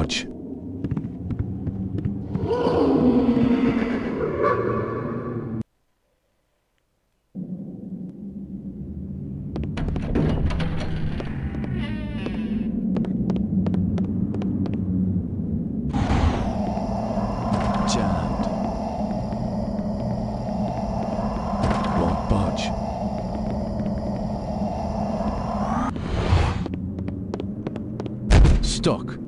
budge. Jammed. Won't budge. Stuck.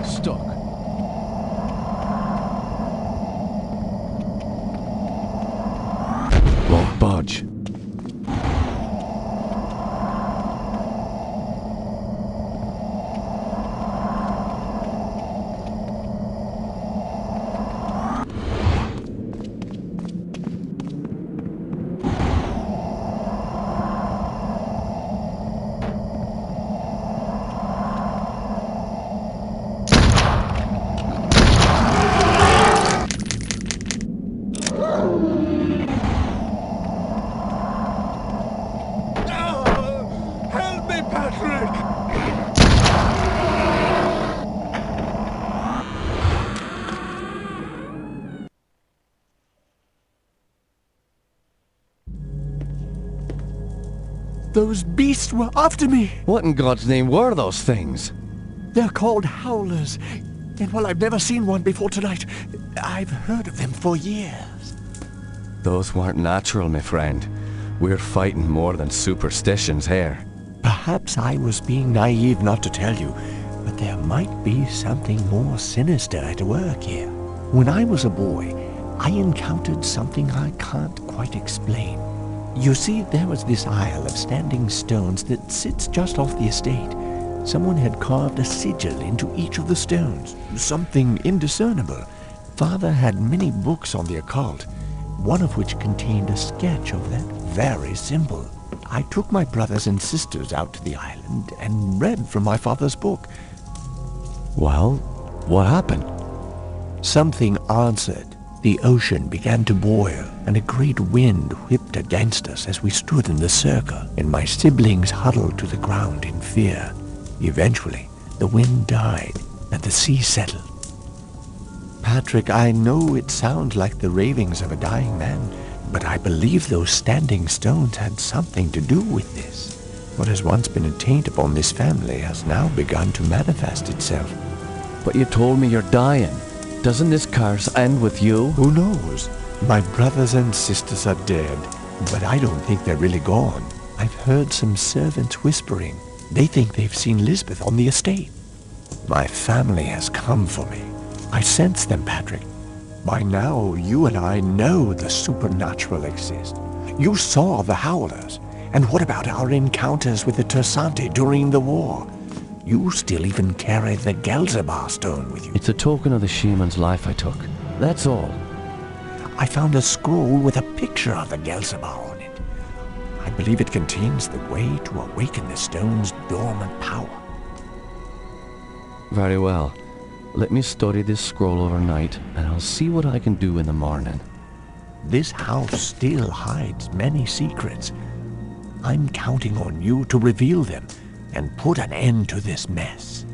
Stuck. Won't budge. Those beasts were after me. What in God's name were those things? They're called howlers. And while I've never seen one before tonight, I've heard of them for years. Those weren't natural, my friend. We're fighting more than superstitions here. Perhaps I was being naive not to tell you, but there might be something more sinister at work here. When I was a boy, I encountered something I can't quite explain. You see, there was this isle of standing stones that sits just off the estate. Someone had carved a sigil into each of the stones, something indiscernible. Father had many books on the occult, one of which contained a sketch of that very symbol. I took my brothers and sisters out to the island and read from my father's book. Well, what happened? Something answered. The ocean began to boil, and a great wind whipped against us as we stood in the circle, and my siblings huddled to the ground in fear. Eventually, the wind died, and the sea settled. Patrick, I know it sounds like the ravings of a dying man, but I believe those standing stones had something to do with this. What has once been a taint upon this family has now begun to manifest itself. But you told me you're dying. Doesn't this curse end with you? Who knows? My brothers and sisters are dead, but I don't think they're really gone. I've heard some servants whispering. They think they've seen Lisbeth on the estate. My family has come for me. I sense them, Patrick. By now, you and I know the supernatural exists. You saw the Howlers. And what about our encounters with the Tersante during the war? You still even carry the Gelzebah stone with you. It's a token of the shaman's life I took. That's all. I found a scroll with a picture of the Gelzebah on it. I believe it contains the way to awaken the stone's dormant power. Very well. Let me study this scroll overnight, and I'll see what I can do in the morning. This house still hides many secrets. I'm counting on you to reveal them and put an end to this mess.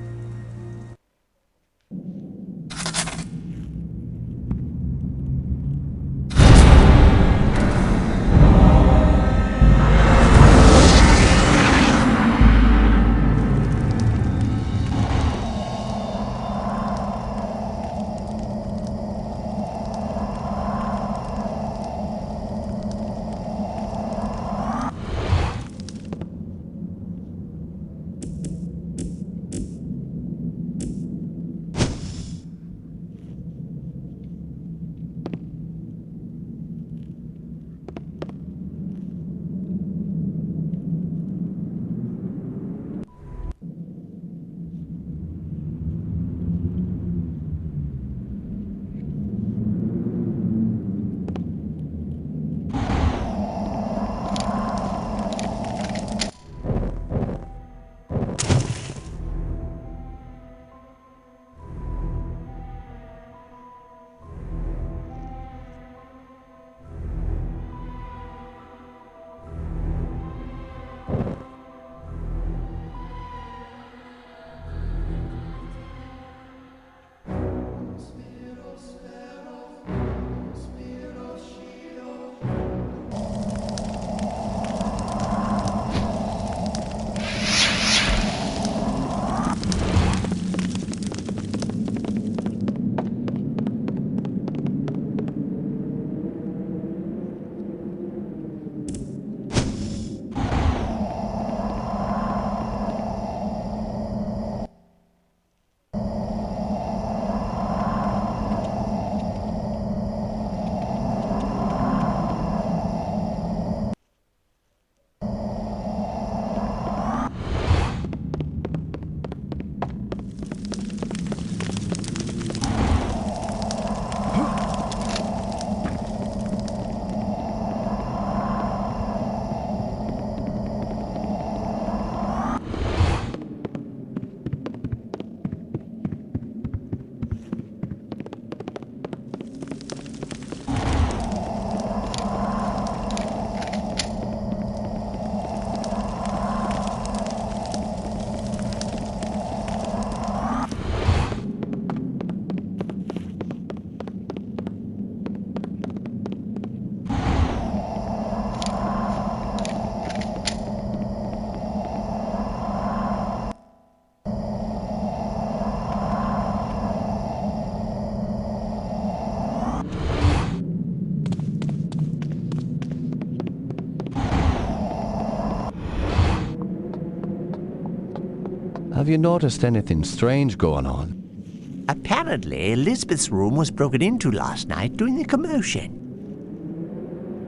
Have you noticed anything strange going on? Apparently, Elizabeth's room was broken into last night during the commotion.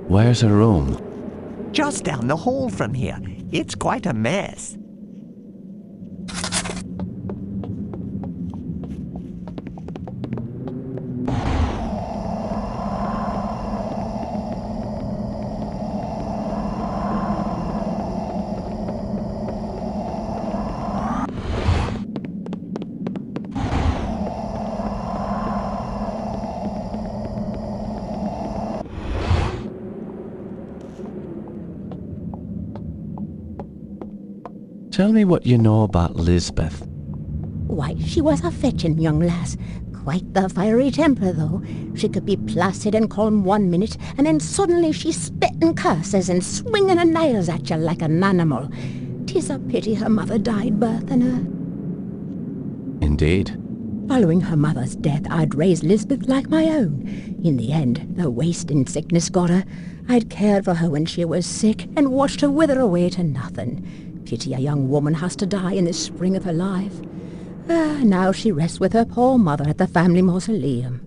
Where's her room? Just down the hall from here. It's quite a mess. Tell me what you know about Lisbeth. Why, she was a fetching young lass. Quite the fiery temper, though. She could be placid and calm 1 minute, and then suddenly she's spitting curses and swinging her nails at you like an animal. 'Tis a pity her mother died birthing her. Indeed. Following her mother's death, I'd raised Lisbeth like my own. In the end, the wasting sickness got her. I'd cared for her when she was sick and watched her wither away to nothing. Pity a young woman has to die in the spring of her life. Now she rests with her poor mother at the family mausoleum.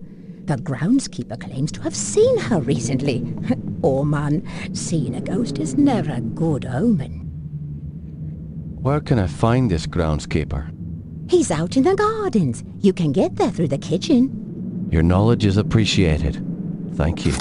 The groundskeeper claims to have seen her recently. Oh man, seeing a ghost is never a good omen. Where can I find this groundskeeper? He's out in the gardens. You can get there through the kitchen. Your knowledge is appreciated. Thank you.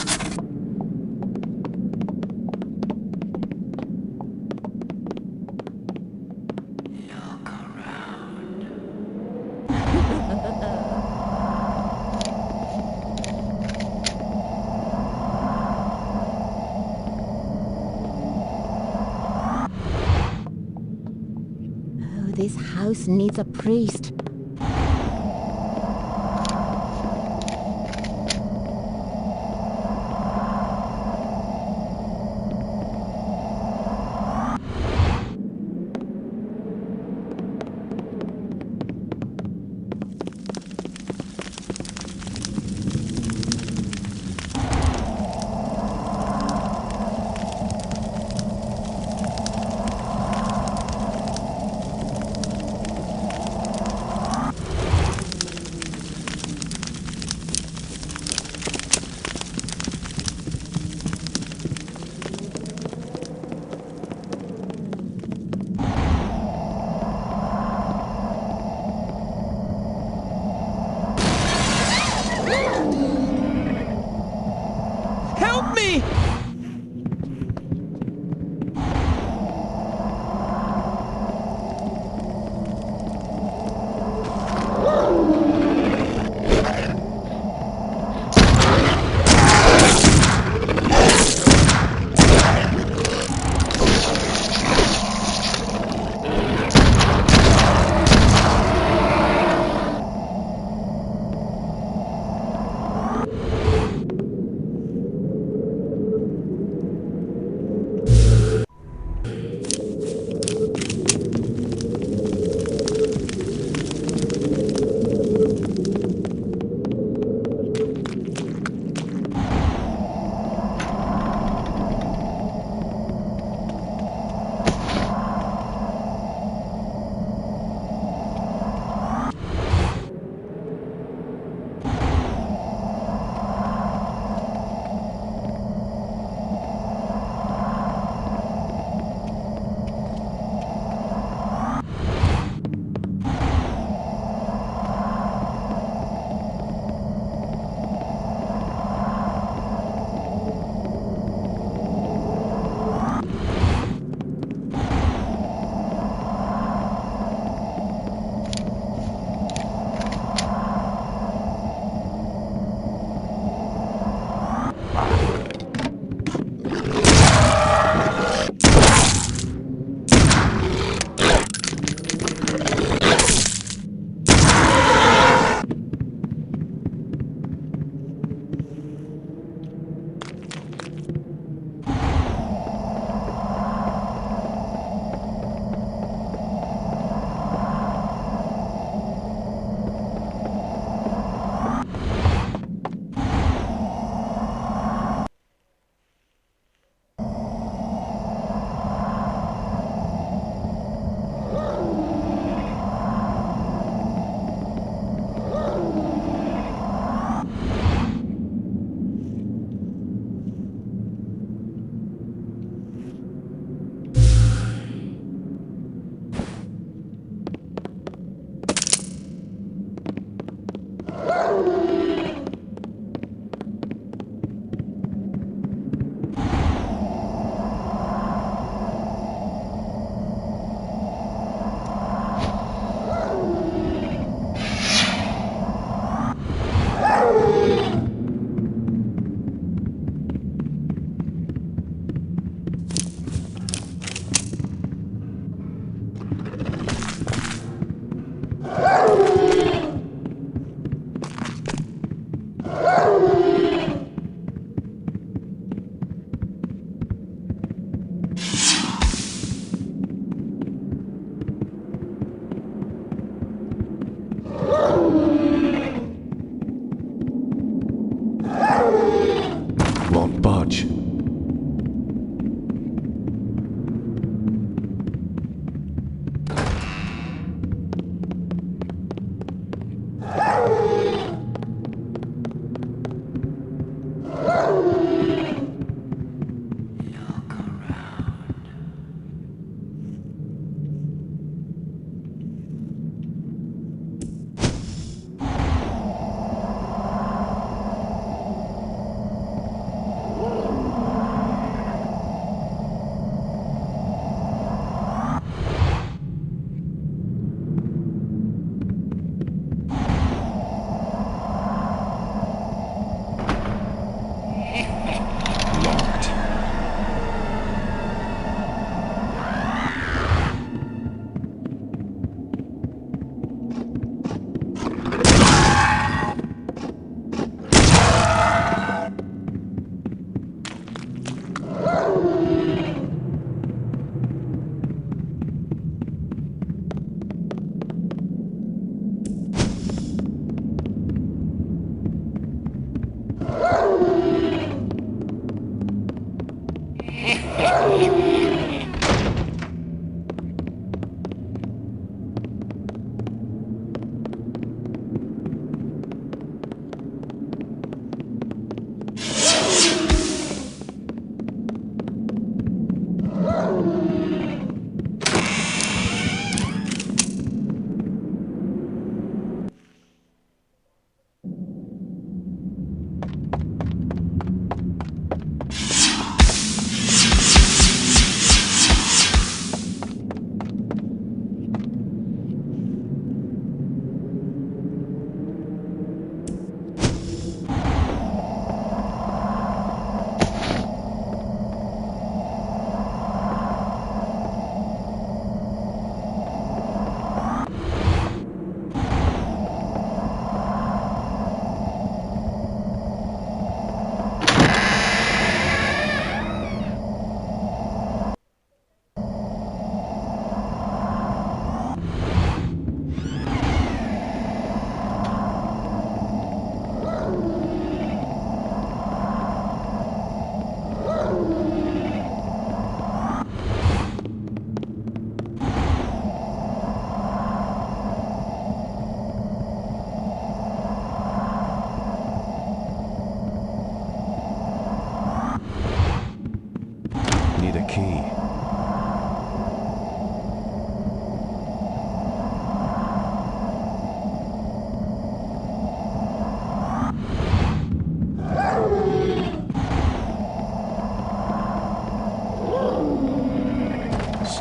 This house needs a priest.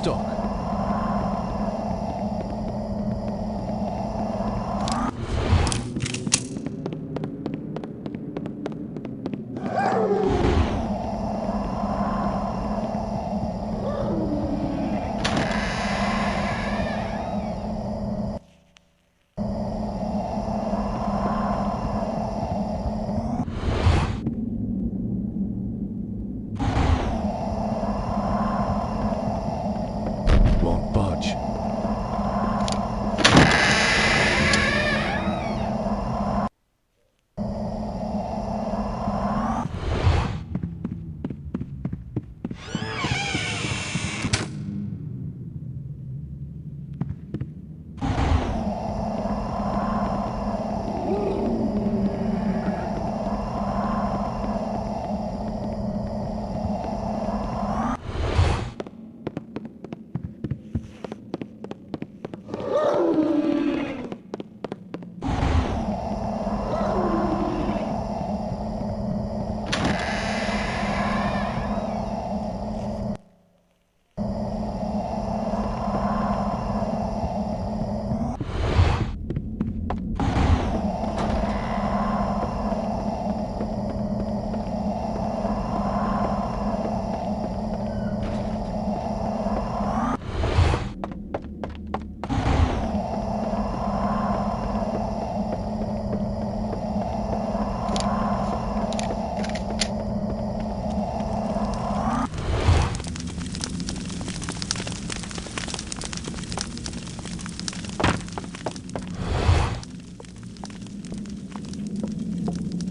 stuck. Won't budge.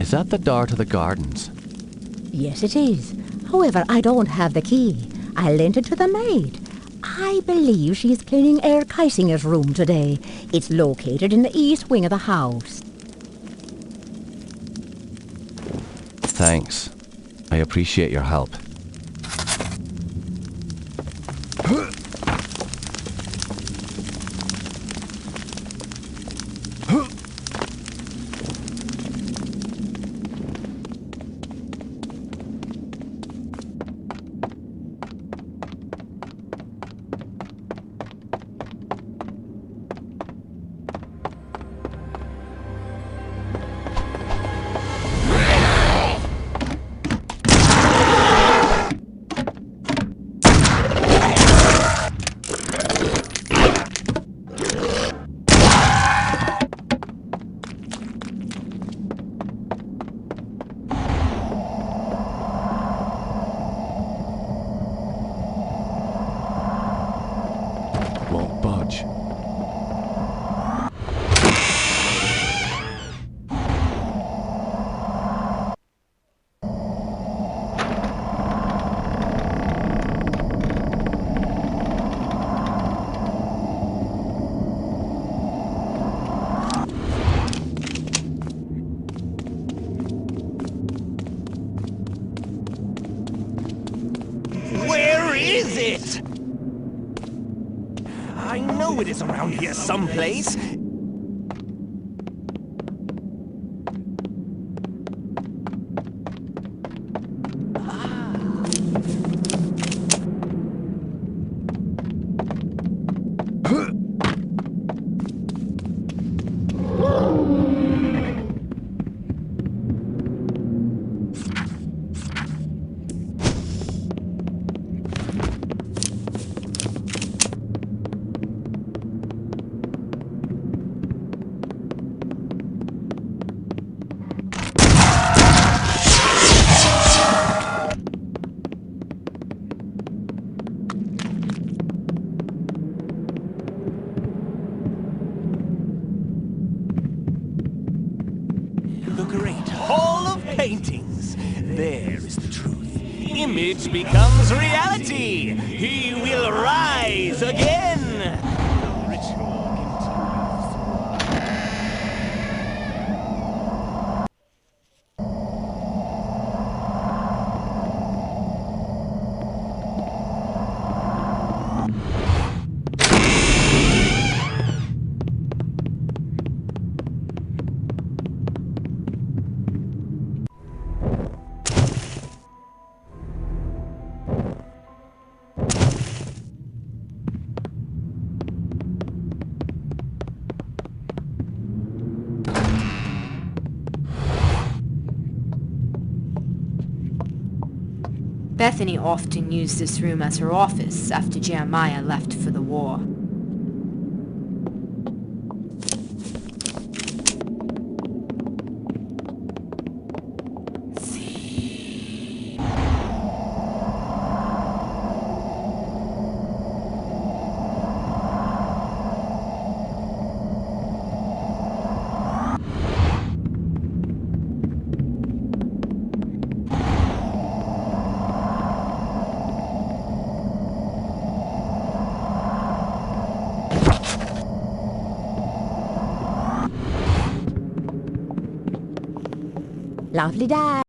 Is that the door to the gardens? Yes, it is. However, I don't have the key. I lent it to the maid. I believe she's cleaning Herr Keisinger's room today. It's located in the east wing of the house. Thanks. I appreciate your help. Won't budge. Where is it? I know it is around here someplace. The great hall of paintings. There is the truth. Image becomes reality. He will rise again. The ritual continues. Bethany often used this room as her office after Jeremiah left for the war. Lovely day.